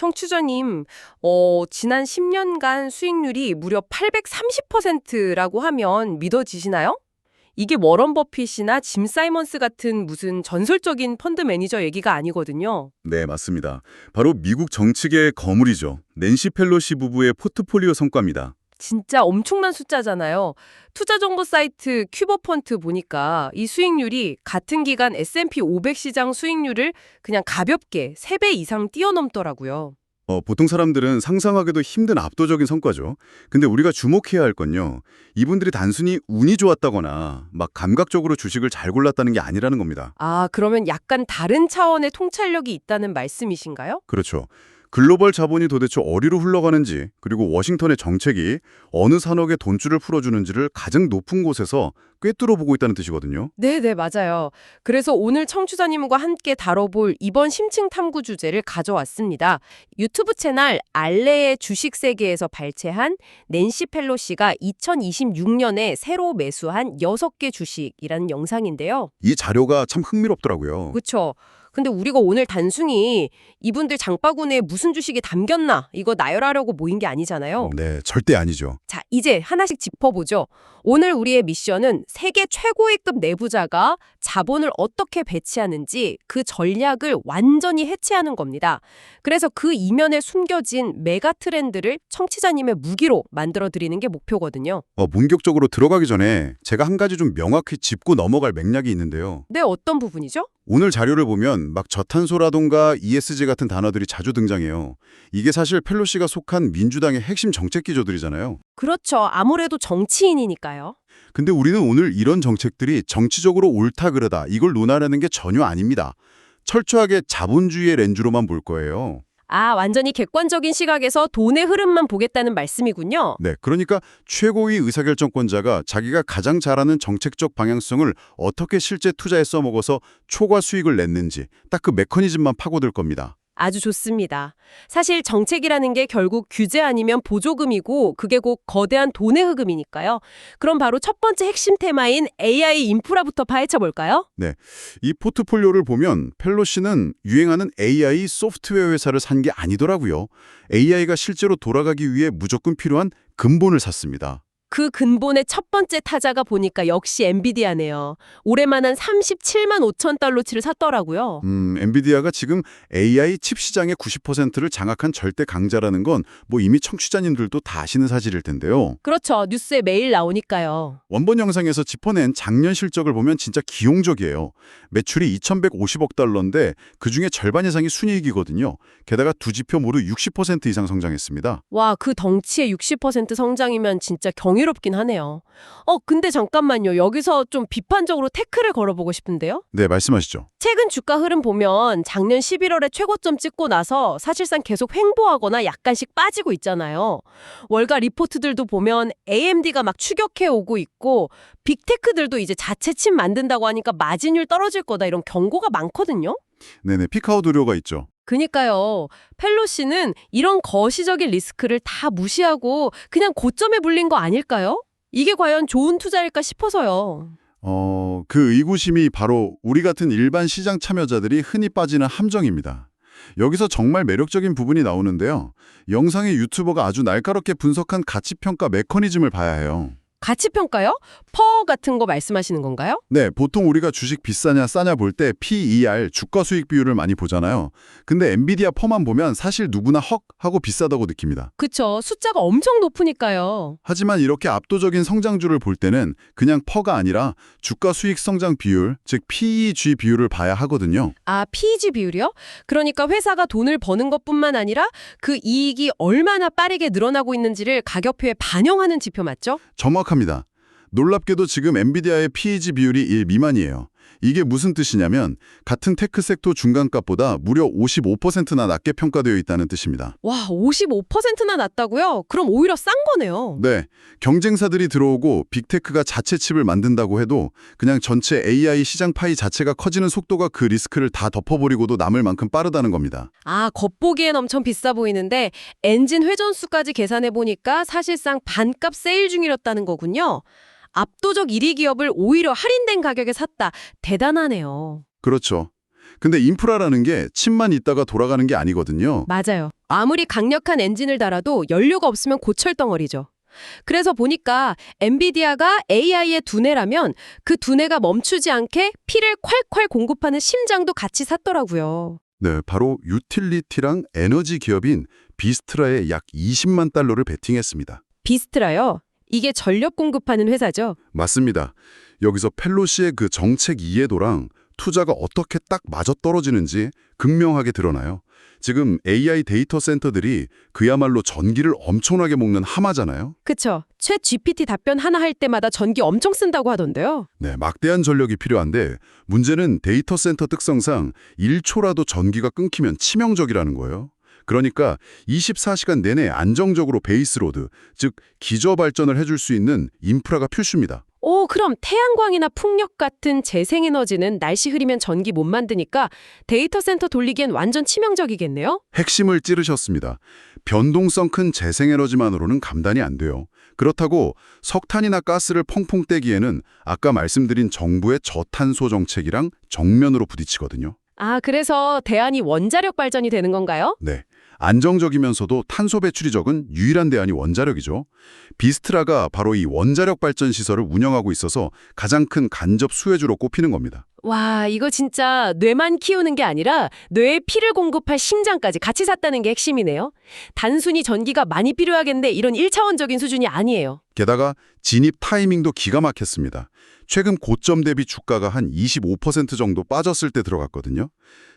청취자님, 지난 10년간 수익률이 무려 830%라고 하면 믿어지시나요? 이게 워런 버핏이나 짐 사이먼스 같은 무슨 전설적인 펀드 매니저 얘기가 아니거든요. 네, 맞습니다. 바로 미국 정치계의 거물이죠. 낸시 펠로시 부부의 포트폴리오 성과입니다. 진짜 엄청난 숫자잖아요. 투자 정보 사이트 큐버펀트 보니까 이 수익률이 같은 기간 S&P 500 시장 수익률을 그냥 가볍게 3배 이상 뛰어넘더라고요. 보통 사람들은 상상하기도 힘든 압도적인 성과죠. 근데 우리가 주목해야 할 건요. 이분들이 단순히 운이 좋았다거나 막 감각적으로 주식을 잘 골랐다는 게 아니라는 겁니다. 아, 그러면 약간 다른 차원의 통찰력이 있다는 말씀이신가요? 그렇죠. 글로벌 자본이 도대체 어디로 흘러가는지, 그리고 워싱턴의 정책이 어느 산업에 돈줄을 풀어주는지를 가장 높은 곳에서 꿰뚫어 보고 있다는 뜻이거든요. 네네, 맞아요. 그래서 오늘 청취자님과 함께 다뤄볼 이번 심층 탐구 주제를 가져왔습니다. 유튜브 채널 알레의 주식 세계에서 발췌한 낸시 펠로시가 2026년에 새로 매수한 6개 주식이라는 영상인데요. 이 자료가 참 흥미롭더라고요. 그렇죠. 근데 우리가 오늘 단순히 이분들 장바구니에 무슨 주식이 담겼나 이거 나열하려고 모인 게 아니잖아요. 네, 절대 아니죠. 자, 이제 하나씩 짚어보죠. 오늘 우리의 미션은 세계 최고위급 내부자가 자본을 어떻게 배치하는지 그 전략을 완전히 해체하는 겁니다. 그래서 그 이면에 숨겨진 메가 트렌드를 청취자님의 무기로 만들어드리는 게 목표거든요. 본격적으로 들어가기 전에 제가 한 가지 좀 명확히 짚고 넘어갈 맥락이 있는데요. 네, 어떤 부분이죠? 오늘 자료를 보면 막 저탄소라던가 ESG 같은 단어들이 자주 등장해요. 이게 사실 펠로시가 속한 민주당의 핵심 정책 기조들이잖아요. 그렇죠. 아무래도 정치인이니까요. 근데 우리는 오늘 이런 정책들이 정치적으로 옳다 그르다 이걸 논하려는 게 전혀 아닙니다. 철저하게 자본주의의 렌즈로만 볼 거예요. 아, 완전히 객관적인 시각에서 돈의 흐름만 보겠다는 말씀이군요. 네, 그러니까 최고위 의사결정권자가 자기가 가장 잘하는 정책적 방향성을 어떻게 실제 투자에 써먹어서 초과 수익을 냈는지 딱 그 메커니즘만 파고들 겁니다. 아주 좋습니다. 사실 정책이라는 게 결국 규제 아니면 보조금이고 그게 곧 거대한 돈의 흐름이니까요. 그럼 바로 첫 번째 핵심 테마인 AI 인프라부터 파헤쳐 볼까요? 네, 이 포트폴리오를 보면 펠로시는 유행하는 AI 소프트웨어 회사를 산 게 아니더라고요. AI가 실제로 돌아가기 위해 무조건 필요한 근본을 샀습니다. 그 근본의 첫 번째 타자가 보니까 역시 엔비디아네요. 올해만한 37만 5천 달러치를 샀더라고요. 엔비디아가 지금 AI 칩 시장의 90%를 장악한 절대 강자라는 건 뭐 이미 청취자님들도 다 아시는 사실일 텐데요. 그렇죠. 뉴스에 매일 나오니까요. 원본 영상에서 짚어낸 작년 실적을 보면 진짜 기용적이에요. 매출이 2,150억 달러인데 그중에 절반 이상이 순이익이거든요. 게다가 두 지표 모두 60% 이상 성장했습니다. 와, 그 덩치의 60% 성장이면 진짜 경이롭긴 하네요. 근데 잠깐만요. 여기서 좀 비판적으로 태클을 걸어보고 싶은데요. 네, 말씀하시죠. 최근 주가 흐름 보면 작년 11월에 최고점 찍고 나서 사실상 계속 횡보하거나 약간씩 빠지고 있잖아요. 월가 리포트들도 보면 AMD가 막 추격해 오고 있고 빅테크들도 이제 자체 칩 만든다고 하니까 마진율 떨어질 거다 이런 경고가 많거든요. 네네, 피크아웃 우려가 있죠. 그니까요. 펠로시는 이런 거시적인 리스크를 다 무시하고 그냥 고점에 불린 거 아닐까요? 이게 과연 좋은 투자일까 싶어서요. 그 의구심이 바로 우리 같은 일반 시장 참여자들이 흔히 빠지는 함정입니다. 여기서 정말 매력적인 부분이 나오는데요. 영상의 유튜버가 아주 날카롭게 분석한 가치평가 메커니즘을 봐야 해요. 가치평가요? 퍼 같은 거 말씀하시는 건가요? 네, 보통 우리가 주식 비싸냐 싸냐 볼 때 PER, 주가 수익 비율을 많이 보잖아요. 근데 엔비디아 퍼만 보면 사실 누구나 헉 하고 비싸다고 느낍니다. 그쵸. 숫자가 엄청 높으니까요. 하지만 이렇게 압도적인 성장주를 볼 때는 그냥 퍼가 아니라 주가 수익 성장 비율, 즉 PEG 비율을 봐야 하거든요. 아, PEG 비율이요? 그러니까 회사가 돈을 버는 것뿐만 아니라 그 이익이 얼마나 빠르게 늘어나고 있는지를 가격표에 반영하는 지표 맞죠? 정확합니다. 놀랍게도 지금 엔비디아의 PEG 비율이 1 미만이에요. 이게 무슨 뜻이냐면 같은 테크 섹터 중간값보다 무려 55%나 낮게 평가되어 있다는 뜻입니다. 와, 55%나 낮다고요? 그럼 오히려 싼 거네요. 네, 경쟁사들이 들어오고 빅테크가 자체 칩을 만든다고 해도 그냥 전체 AI 시장 파이 자체가 커지는 속도가 그 리스크를 다 덮어버리고도 남을 만큼 빠르다는 겁니다. 아, 겉보기엔 엄청 비싸 보이는데 엔진 회전수까지 계산해보니까 사실상 반값 세일 중이었다는 거군요. 압도적 1위 기업을 오히려 할인된 가격에 샀다. 대단하네요. 그렇죠. 근데 인프라라는 게 칩만 있다가 돌아가는 게 아니거든요. 맞아요. 아무리 강력한 엔진을 달아도 연료가 없으면 고철덩어리죠. 그래서 보니까 엔비디아가 AI의 두뇌라면 그 두뇌가 멈추지 않게 피를 콸콸 공급하는 심장도 같이 샀더라고요. 네, 바로 유틸리티랑 에너지 기업인 비스트라에 약 20만 달러를 베팅했습니다. 비스트라요? 이게 전력 공급하는 회사죠? 맞습니다. 여기서 펠로시의 그 정책 이해도랑 투자가 어떻게 딱 맞아떨어지는지 극명하게 드러나요. 지금 AI 데이터 센터들이 그야말로 전기를 엄청나게 먹는 하마잖아요. 그쵸. 챗 GPT 답변 하나 할 때마다 전기 엄청 쓴다고 하던데요. 네, 막대한 전력이 필요한데 문제는 데이터 센터 특성상 1초라도 전기가 끊기면 치명적이라는 거예요. 그러니까 24시간 내내 안정적으로 베이스로드, 즉 기저 발전을 해줄 수 있는 인프라가 필수입니다. 오, 그럼 태양광이나 풍력 같은 재생에너지는 날씨 흐리면 전기 못 만드니까 데이터 센터 돌리기엔 완전 치명적이겠네요? 핵심을 찌르셨습니다. 변동성 큰 재생에너지만으로는 감당이 안 돼요. 그렇다고 석탄이나 가스를 펑펑 떼기에는 아까 말씀드린 정부의 저탄소 정책이랑 정면으로 부딪히거든요. 아, 그래서 대안이 원자력 발전이 되는 건가요? 네. 안정적이면서도 탄소 배출이 적은 유일한 대안이 원자력이죠. 비스트라가 바로 이 원자력 발전 시설을 운영하고 있어서 가장 큰 간접 수혜주로 꼽히는 겁니다. 와, 이거 진짜 뇌만 키우는 게 아니라 뇌에 피를 공급할 심장까지 같이 샀다는 게 핵심이네요. 단순히 전기가 많이 필요하겠는데 이런 1차원적인 수준이 아니에요. 게다가 진입 타이밍도 기가 막혔습니다. 최근 고점 대비 주가가 한 25% 정도 빠졌을 때 들어갔거든요.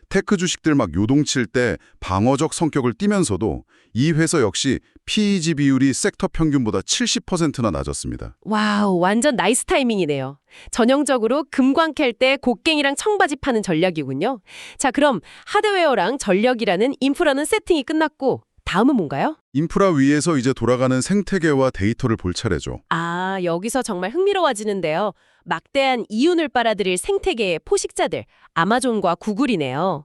테크 주식들 막 요동칠 때 방어적 성격을 띠면서도 이 회사 역시 PEG 비율이 섹터 평균보다 70%나 낮았습니다. 와우, 완전 나이스 타이밍이네요. 전형적으로 금광 캘 때 곡괭이랑 청바지 파는 전략이군요. 자, 그럼 하드웨어랑 전력이라는 인프라는 세팅이 끝났고 다음은 뭔가요? 인프라 위에서 이제 돌아가는 생태계와 데이터를 볼 차례죠. 아, 여기서 정말 흥미로워지는데요. 막대한 이윤을 빨아들일 생태계의 포식자들, 아마존과 구글이네요.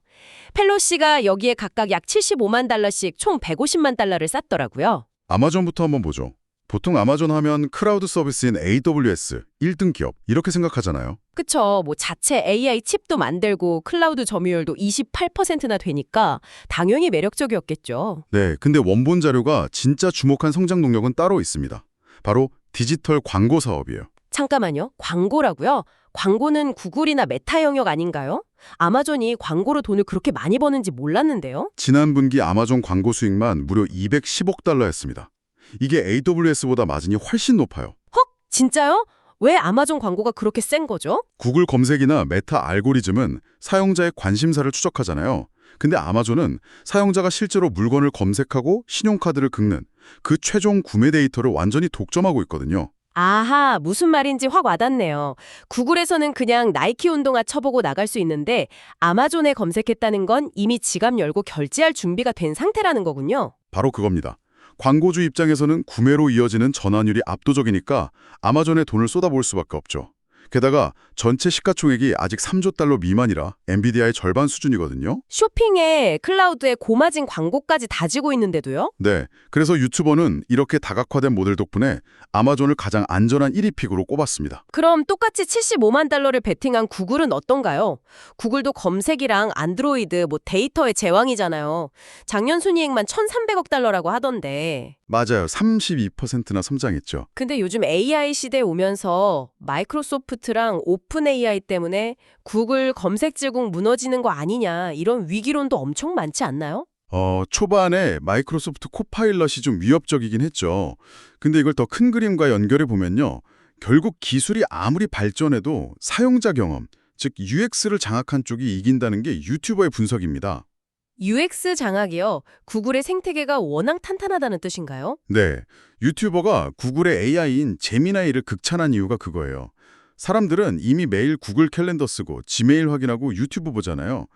펠로시가 여기에 각각 약 75만 달러씩 총 150만 달러를 쌌더라고요. 아마존부터 한번 보죠. 보통 아마존 하면 클라우드 서비스인 AWS, 1등 기업 이렇게 생각하잖아요. 그쵸. 뭐 자체 AI 칩도 만들고 클라우드 점유율도 28%나 되니까 당연히 매력적이었겠죠. 네, 근데 원본 자료가 진짜 주목한 성장 동력은 따로 있습니다. 바로 디지털 광고 사업이에요. 잠깐만요. 광고라고요? 광고는 구글이나 메타 영역 아닌가요? 아마존이 광고로 돈을 그렇게 많이 버는지 몰랐는데요. 지난 분기 아마존 광고 수익만 무려 210억 달러였습니다. 이게 AWS보다 마진이 훨씬 높아요. 헉? 진짜요? 왜 아마존 광고가 그렇게 센 거죠? 구글 검색이나 메타 알고리즘은 사용자의 관심사를 추적하잖아요. 근데 아마존은 사용자가 실제로 물건을 검색하고 신용카드를 긁는 그 최종 구매 데이터를 완전히 독점하고 있거든요. 아하, 무슨 말인지 확 와닿네요. 구글에서는 그냥 나이키 운동화 쳐보고 나갈 수 있는데 아마존에 검색했다는 건 이미 지갑 열고 결제할 준비가 된 상태라는 거군요. 바로 그겁니다. 광고주 입장에서는 구매로 이어지는 전환율이 압도적이니까 아마존에 돈을 쏟아볼 수밖에 없죠. 게다가 전체 시가총액이 아직 3조 달러 미만이라 엔비디아의 절반 수준이거든요. 쇼핑에 클라우드에 고마진 광고까지 다지고 있는데도요? 네, 그래서 유튜버는 이렇게 다각화된 모델 덕분에 아마존을 가장 안전한 1위 픽으로 꼽았습니다. 그럼 똑같이 75만 달러를 베팅한 구글은 어떤가요? 구글도 검색이랑 안드로이드, 데이터의 제왕이잖아요. 작년 순이익만 1,300억 달러라고 하던데. 맞아요. 32%나 성장했죠. 근데 요즘 AI 시대에 오면서 마이크로소프트랑 오픈 AI 때문에 구글 검색 제공 무너지는 거 아니냐 이런 위기론도 엄청 많지 않나요? 초반에 마이크로소프트 코파일럿이 좀 위협적이긴 했죠. 근데 이걸 더 큰 그림과 연결해 보면요. 결국 기술이 아무리 발전해도 사용자 경험, 즉 UX를 장악한 쪽이 이긴다는 게 유튜버의 분석입니다. UX 장악이요? 구글의 생태계가 워낙 탄탄하다는 뜻인가요? 네, 유튜버가 구글의 AI인 제미나이를 극찬한 이유가 그거예요. 사람들은 이미 매일 구글 캘린더 쓰고 지메일 확인하고 유튜브 보잖아요.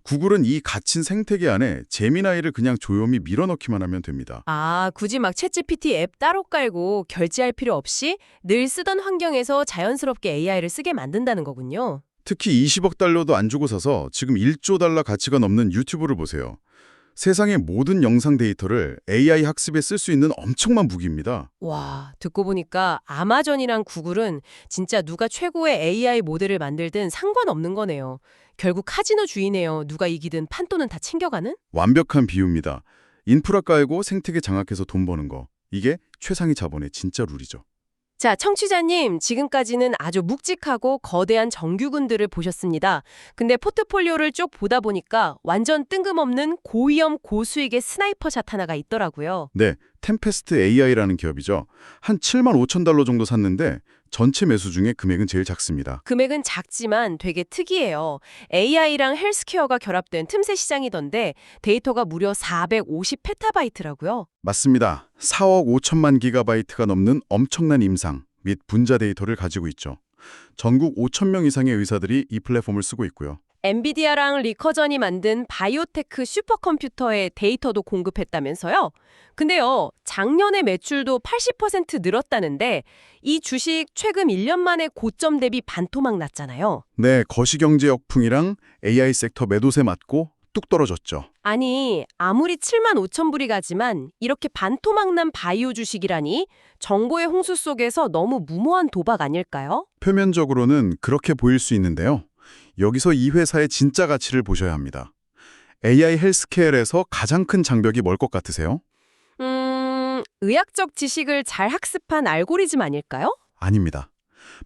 구글은 이 갇힌 생태계 안에 제미나이를 그냥 조용히 밀어넣기만 하면 됩니다. 아, 굳이 막 챗GPT 앱 따로 깔고 결제할 필요 없이 늘 쓰던 환경에서 자연스럽게 AI를 쓰게 만든다는 거군요. 특히 20억 달러도 안 주고 사서 지금 1조 달러 가치가 넘는 유튜브를 보세요. 세상의 모든 영상 데이터를 AI 학습에 쓸 수 있는 엄청난 무기입니다. 와, 듣고 보니까 아마존이랑 구글은 진짜 누가 최고의 AI 모델을 만들든 상관없는 거네요. 결국 카지노 주의네요. 누가 이기든 판돈은 다 챙겨가는? 완벽한 비유입니다. 인프라 깔고 생태계 장악해서 돈 버는 거. 이게 최상위 자본의 진짜 룰이죠. 자, 청취자님, 지금까지는 아주 묵직하고 거대한 정규군들을 보셨습니다. 근데 포트폴리오를 쭉 보다 보니까 완전 뜬금없는 고위험 고수익의 스나이퍼샷 하나가 있더라고요. 네, 템페스트 AI라는 기업이죠. 한 7만 5천 달러 정도 샀는데 전체 매수 중에 금액은 제일 작습니다. 금액은 작지만 되게 특이해요. AI랑 헬스케어가 결합된 틈새 시장이던데 데이터가 무려 450 페타바이트라고요. 맞습니다. 4억 5천만 기가바이트가 넘는 엄청난 임상 및 분자 데이터를 가지고 있죠. 전국 5천 명 이상의 의사들이 이 플랫폼을 쓰고 있고요. 엔비디아랑 리커전이 만든 바이오테크 슈퍼컴퓨터의 데이터도 공급했다면서요? 근데요, 작년에 매출도 80% 늘었다는데 이 주식 최근 1년 만에 고점 대비 반토막 났잖아요. 네, 거시경제 역풍이랑 AI 섹터 매도세 맞고 뚝 떨어졌죠. 아니, 아무리 7만 5천 불이 가지만 이렇게 반토막 난 바이오 주식이라니 정보의 홍수 속에서 너무 무모한 도박 아닐까요? 표면적으로는 그렇게 보일 수 있는데요. 여기서 이 회사의 진짜 가치를 보셔야 합니다. AI 헬스케어에서 가장 큰 장벽이 뭘 것 같으세요? 의학적 지식을 잘 학습한 알고리즘 아닐까요? 아닙니다.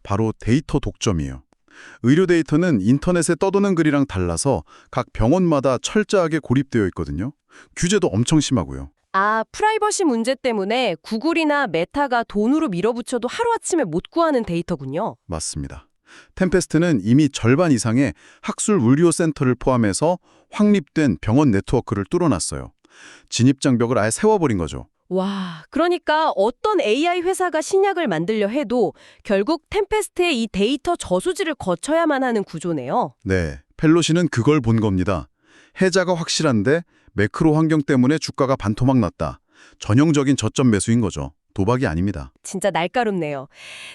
바로 데이터 독점이에요. 의료 데이터는 인터넷에 떠도는 글이랑 달라서 각 병원마다 철저하게 고립되어 있거든요. 규제도 엄청 심하고요. 아, 프라이버시 문제 때문에 구글이나 메타가 돈으로 밀어붙여도 하루아침에 못 구하는 데이터군요. 맞습니다. 템페스트는 이미 절반 이상의 학술 의료 센터를 포함해서 확립된 병원 네트워크를 뚫어놨어요. 진입장벽을 아예 세워버린 거죠. 와, 그러니까 어떤 AI 회사가 신약을 만들려 해도 결국 템페스트의 이 데이터 저수지를 거쳐야만 하는 구조네요. 네, 펠로시는 그걸 본 겁니다. 해자가 확실한데 매크로 환경 때문에 주가가 반토막 났다. 전형적인 저점 매수인 거죠. 도박이 아닙니다. 진짜 날카롭네요.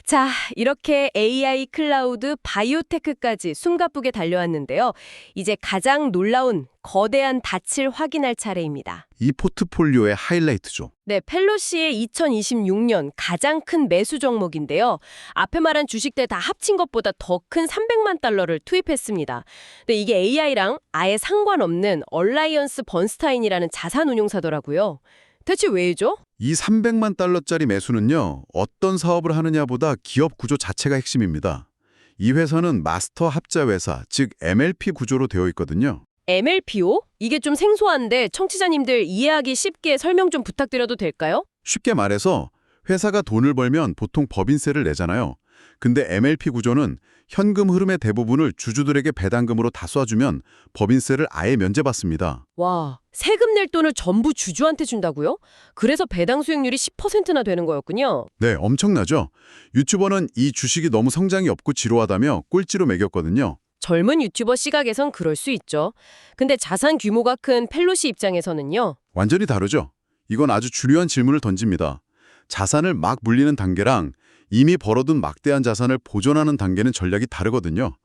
자, 이렇게 AI, 클라우드, 바이오테크까지 숨가쁘게 달려왔는데요. 이제 가장 놀라운 거대한 닻을 확인할 차례입니다. 이 포트폴리오의 하이라이트죠. 네, 펠로시의 2026년 가장 큰 매수 종목인데요. 앞에 말한 주식들 다 합친 것보다 더 큰 300만 달러를 투입했습니다. 근데 이게 AI랑 아예 상관없는 얼라이언스 번스타인이라는 자산운용사더라고요. 대체 왜죠? 이 300만 달러짜리 매수는요, 어떤 사업을 하느냐보다 기업 구조 자체가 핵심입니다. 이 회사는 마스터 합자 회사, 즉 MLP 구조로 되어 있거든요. MLPO? 이게 좀 생소한데 청취자님들 이해하기 쉽게 설명 좀 부탁드려도 될까요? 쉽게 말해서 회사가 돈을 벌면 보통 법인세를 내잖아요. 근데 MLP 구조는 현금 흐름의 대부분을 주주들에게 배당금으로 다 쏴주면 법인세를 아예 면제받습니다. 와, 세금 낼 돈을 전부 주주한테 준다고요? 그래서 배당 수익률이 10%나 되는 거였군요. 네, 엄청나죠? 유튜버는 이 주식이 너무 성장이 없고 지루하다며 꼴찌로 매겼거든요. 젊은 유튜버 시각에선 그럴 수 있죠. 근데 자산 규모가 큰 펠로시 입장에서는요. 완전히 다르죠? 이건 아주 중요한 질문을 던집니다. 자산을 막 물리는 단계랑 이미 벌어둔 막대한 자산을 보존하는 단계는 전략이 다르거든요.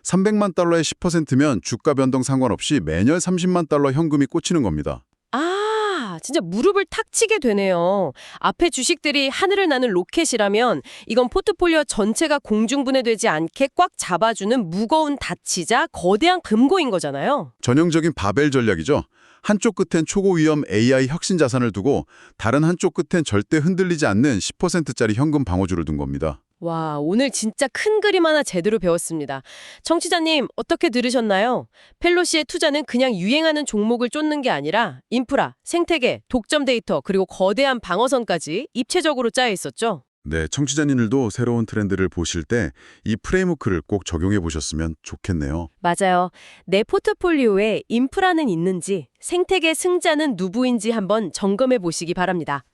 300만 달러의 10%면 주가 변동 상관없이 매년 30만 달러 현금이 꽂히는 겁니다. 아, 진짜 무릎을 탁 치게 되네요. 앞에 주식들이 하늘을 나는 로켓이라면 이건 포트폴리오 전체가 공중분해되지 않게 꽉 잡아주는 무거운 닫히자 거대한 금고인 거잖아요. 전형적인 바벨 전략이죠. 한쪽 끝엔 초고위험 AI 혁신 자산을 두고 다른 한쪽 끝엔 절대 흔들리지 않는 10%짜리 현금 방어주를 둔 겁니다. 와, 오늘 진짜 큰 그림 하나 제대로 배웠습니다. 청취자님, 어떻게 들으셨나요? 펠로시의 투자는 그냥 유행하는 종목을 쫓는 게 아니라 인프라, 생태계, 독점 데이터, 그리고 거대한 방어선까지 입체적으로 짜여 있었죠. 네, 청취자님들도 새로운 트렌드를 보실 때 이 프레임워크를 꼭 적용해 보셨으면 좋겠네요. 맞아요. 내 포트폴리오에 인프라는 있는지, 생태계 승자는 누구인지 한번 점검해 보시기 바랍니다.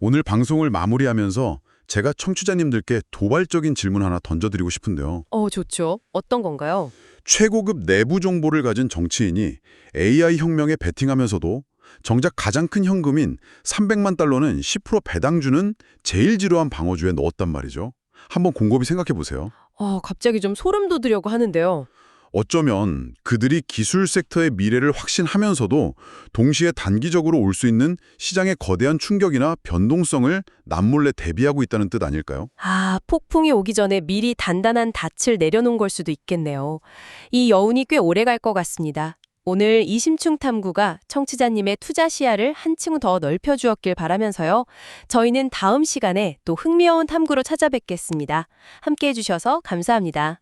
오늘 방송을 마무리하면서 제가 청취자님들께 도발적인 질문 하나 던져드리고 싶은데요. 좋죠. 어떤 건가요? 최고급 내부 정보를 가진 정치인이 AI 혁명에 베팅하면서도 정작 가장 큰 현금인 300만 달러는 10% 배당 주는 제일 지루한 방어주에 넣었단 말이죠. 한번 곰곰이 생각해 보세요. 갑자기 좀 소름 돋으려고 하는데요. 어쩌면 그들이 기술 섹터의 미래를 확신하면서도 동시에 단기적으로 올 수 있는 시장의 거대한 충격이나 변동성을 남몰래 대비하고 있다는 뜻 아닐까요? 아, 폭풍이 오기 전에 미리 단단한 닻을 내려놓은 걸 수도 있겠네요. 이 여운이 꽤 오래 갈 것 같습니다. 오늘 이심충 탐구가 청취자님의 투자 시야를 한층 더 넓혀주었길 바라면서요. 저희는 다음 시간에 또 흥미로운 탐구로 찾아뵙겠습니다. 함께해 주셔서 감사합니다.